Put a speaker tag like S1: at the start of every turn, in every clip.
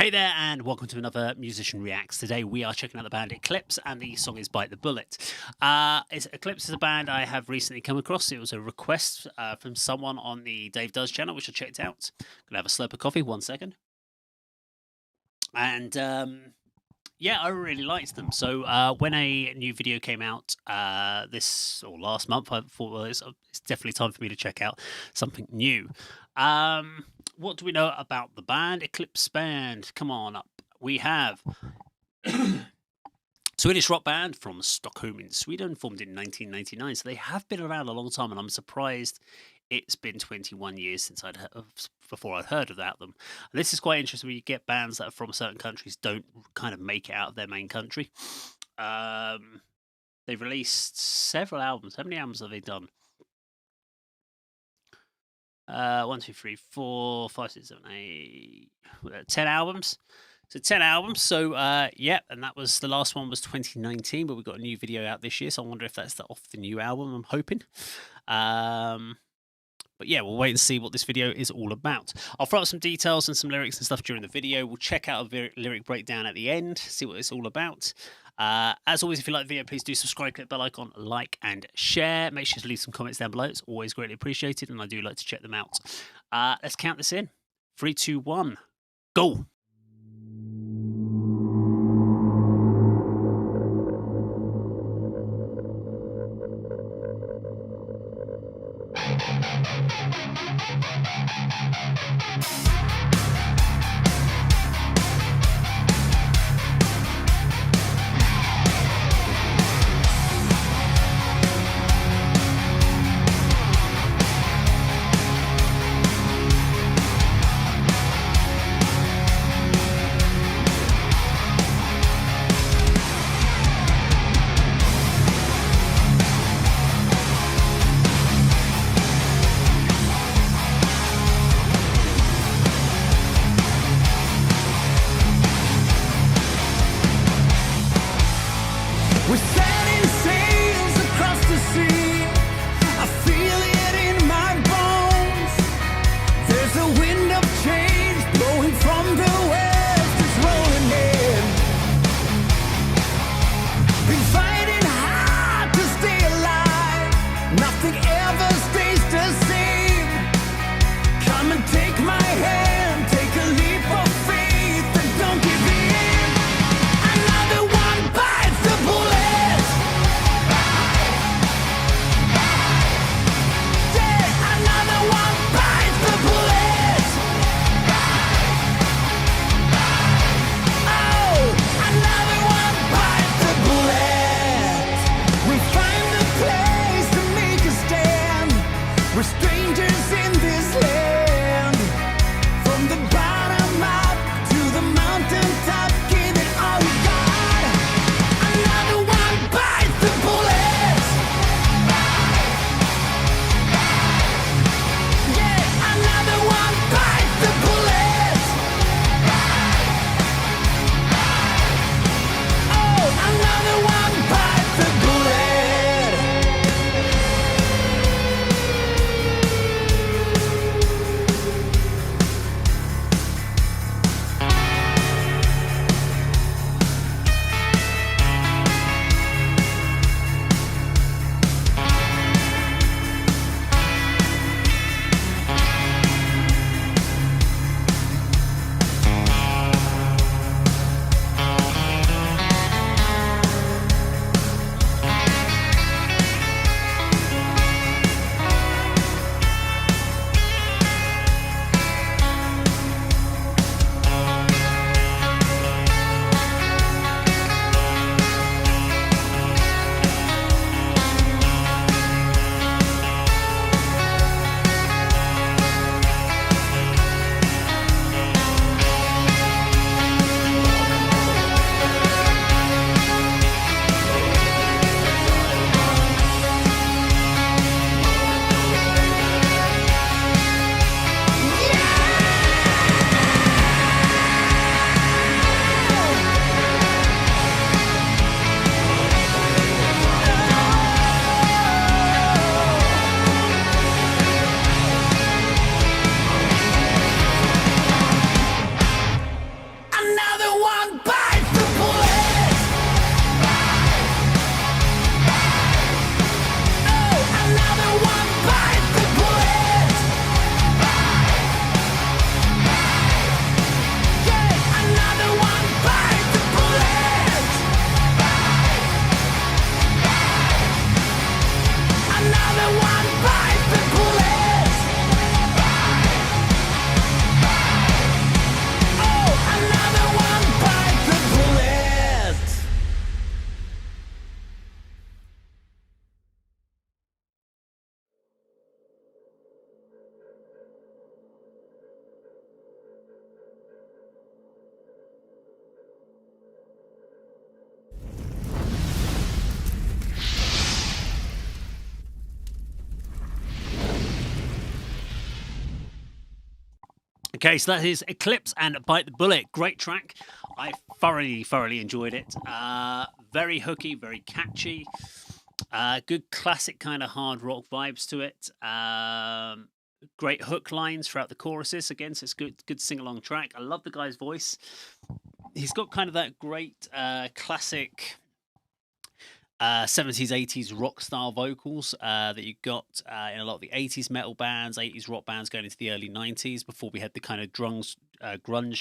S1: Hey there, and welcome to another Musician Reacts. Today we are checking out the band Eclipse, and the song is Bite the Bullet. Eclipse is a band I have recently come across. It was a request from someone on the Dave Does channel, which I checked out. Gonna have a slurp of coffee, 1 second. And yeah, I really liked them. So when a new video came out this or last month, I thought, well, it's definitely time for me to check out something new. What do we know about the band? Eclipse band, come on up. We have Swedish rock band from Stockholm in Sweden, formed in 1999. So they have been around a long time, and I'm surprised it's been 21 years since before I'd heard about them. And this is quite interesting when you get bands that are from certain countries don't kind of make it out of their main country. They've released several albums. How many albums have they done? 1, 2, 3, 4, 5, 6, 7, 8, 10 albums. So 10 albums. So yeah, and that was the last one was 2019, but we've got a new video out this year. So I wonder if that's off the new album. I'm hoping. But yeah, we'll wait and see what this video is all about. I'll throw up some details and some lyrics and stuff during the video. We'll check out a lyric breakdown at the end, see what it's all about. As always, if you like the video, please do subscribe, click the bell icon, like and share. Make sure to leave some comments down below. It's always greatly appreciated, and I do like to check them out. Let's count this in. 3, 2, 1, go. Okay, so that is Eclipse and Bite the Bullet. Great track. I thoroughly enjoyed it. Very hooky, very catchy. Good classic kind of hard rock vibes to it. Great hook lines throughout the choruses. Again, so it's good sing along track. I love the guy's voice. He's got kind of that great classic 70s, 80s rock style vocals that you got in a lot of the 80s metal bands, 80s rock bands going into the early 90s before we had the kind of grunge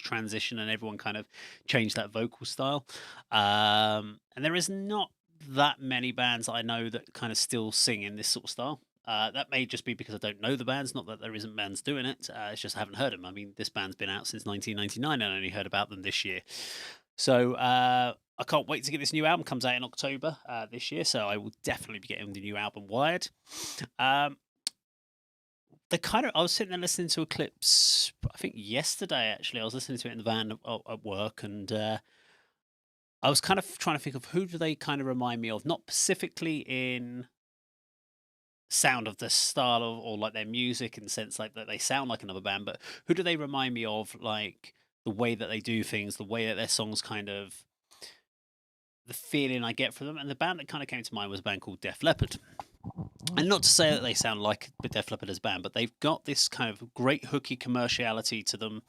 S1: transition and everyone kind of changed that vocal style. And there is not that many bands that I know that kind of still sing in this sort of style. That may just be because I don't know the bands, not that there isn't bands doing it. It's just I haven't heard them. I mean, this band's been out since 1999 and I only heard about them this year. So I can't wait to get this new album. Comes out in October this year, so I will definitely be getting the new album Wired. I was sitting there listening to Eclipse, I think yesterday actually. I was listening to it in the van at work, and I was kind of trying to think of who do they kind of remind me of, not specifically in sound of the style or like their music in the sense like that they sound like another band, but who do they remind me of, like the way that they do things, the way that their songs kind of, the feeling I get from them. And the band that kind of came to mind was a band called Def Leppard. And not to say that they sound like Def Leppard as a band, but they've got this kind of great hooky commerciality to them,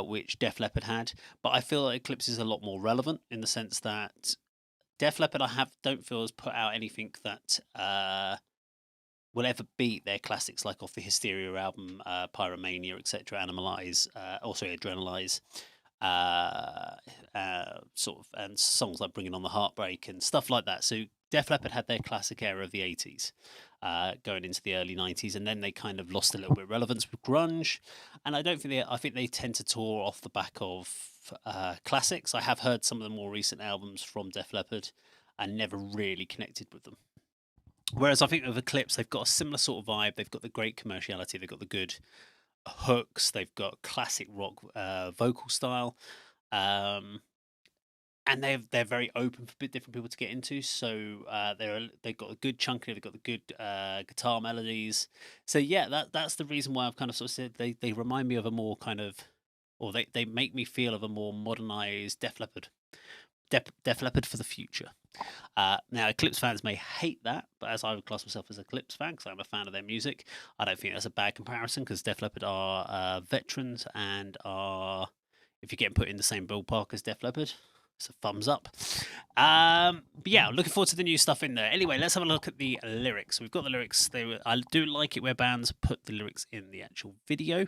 S1: which Def Leppard had. But I feel like Eclipse is a lot more relevant in the sense that Def Leppard don't feel has put out anything that will ever beat their classics, like off the Hysteria album, Pyromania, etc., Animalize, also Adrenalize. Sort of, and songs like Bringing on the Heartbreak and stuff like that. So Def Leppard had their classic era of the 80s, going into the early 90s, and then they kind of lost a little bit of relevance with grunge. And I think they tend to tour off the back of classics. I have heard some of the more recent albums from Def Leppard and never really connected with them. Whereas I think with Eclipse, they've got a similar sort of vibe. They've got the great commerciality. They've got the good hooks. They've got classic rock vocal style, and they're very open for different people to get into. So they've got a good chunky. They've got the good guitar melodies. So yeah, that's the reason why I've kind of sort of said they remind me of a more kind of, or they make me feel of a more modernized Def Leppard. Def Leppard for the future. Now, Eclipse fans may hate that, but as I would class myself as an Eclipse fan, because I'm a fan of their music, I don't think that's a bad comparison, because Def Leppard are veterans and are, if you're getting put in the same ballpark as Def Leppard, it's a thumbs up. But yeah, looking forward to the new stuff in there. Anyway, let's have a look at the lyrics. We've got the lyrics. I do like it where bands put the lyrics in the actual video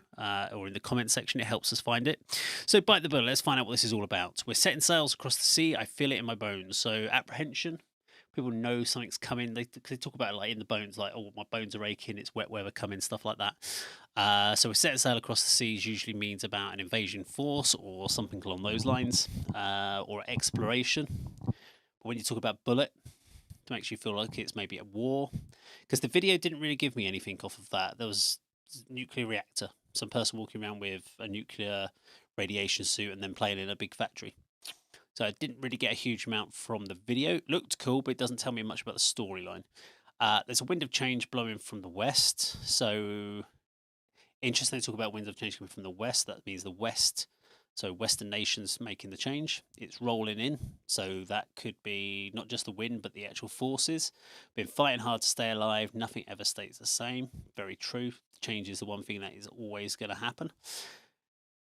S1: or in the comment section. It helps us find it. So Bite the Bullet, let's find out what this is all about. We're setting sails across the sea. I feel it in my bones. So apprehension. People know something's coming. They talk about it like in the bones, like, oh, my bones are aching, it's wet weather coming, stuff like that. So we're setting sail across the seas usually means about an invasion force or something along those lines, or exploration. But when you talk about bullet, it makes you feel like it's maybe a war. Because the video didn't really give me anything off of that. There was a nuclear reactor, some person walking around with a nuclear radiation suit and then playing in a big factory. So I didn't really get a huge amount from the video. It looked cool, but it doesn't tell me much about the storyline. There's a wind of change blowing from the west. So interesting to talk about winds of change coming from the west. That means the west. So Western nations making the change. It's rolling in. So that could be not just the wind, but the actual forces. Been fighting hard to stay alive. Nothing ever stays the same. Very true. Change is the one thing that is always going to happen.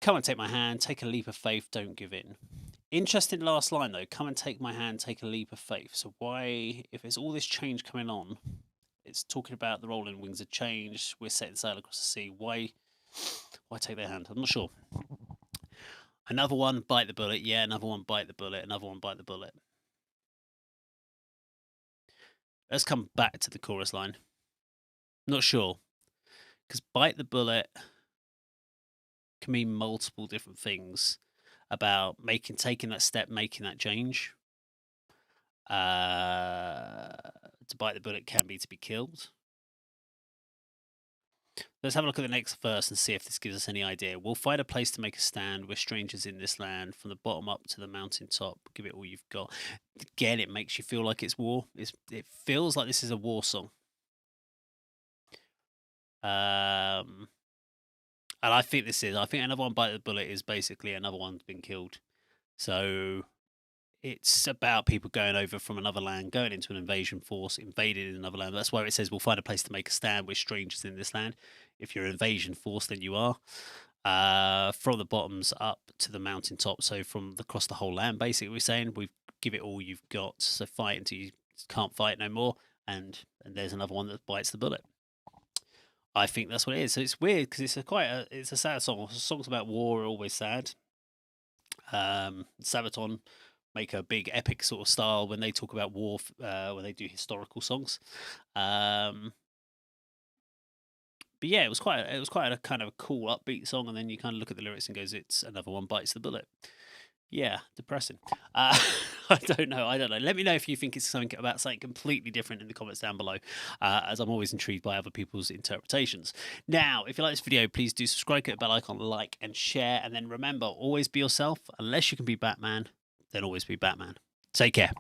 S1: Come and take my hand. Take a leap of faith. Don't give in. Interesting last line though. Come and take my hand, take a leap of faith. So why, if there's all this change coming on, it's talking about the rolling wings of change. We're setting sail across the sea. Why take their hand? I'm not sure. Another one, bite the bullet. Yeah, another one, bite the bullet. Another one, bite the bullet. Let's come back to the chorus line. Not sure, because bite the bullet can mean multiple different things. About taking that step, making that change. To bite the bullet can be to be killed. Let's have a look at the next verse and see if this gives us any idea. We'll find a place to make a stand. We're strangers in this land. From the bottom up to the mountaintop, give it all you've got. Again, it makes you feel like it's war. It feels like this is a war song. And I think another one bite the bullet is basically another one's been killed. So it's about people going over from another land, going into an invasion force, invading another land. That's why it says we'll find a place to make a stand. We're strangers in this land. If you're an invasion force, then you are. From the bottoms up to the mountaintop. So from across the whole land, basically, we're saying we give it all you've got. So fight until you can't fight no more. And there's another one that bites the bullet. I think that's what it is. So it's weird because it's a sad song. Songs about war are always sad. Sabaton make a big epic sort of style when they talk about war, when they do historical songs. But yeah, it was quite a kind of a cool upbeat song, and then you kind of look at the lyrics and goes, "It's another one bites the bullet." Yeah, depressing. I don't know. Let me know if you think it's something completely different in the comments down below, as I'm always intrigued by other people's interpretations. Now, if you like this video, please do subscribe, click the bell icon, like, and share. And then remember, always be yourself. Unless you can be Batman, then always be Batman. Take care.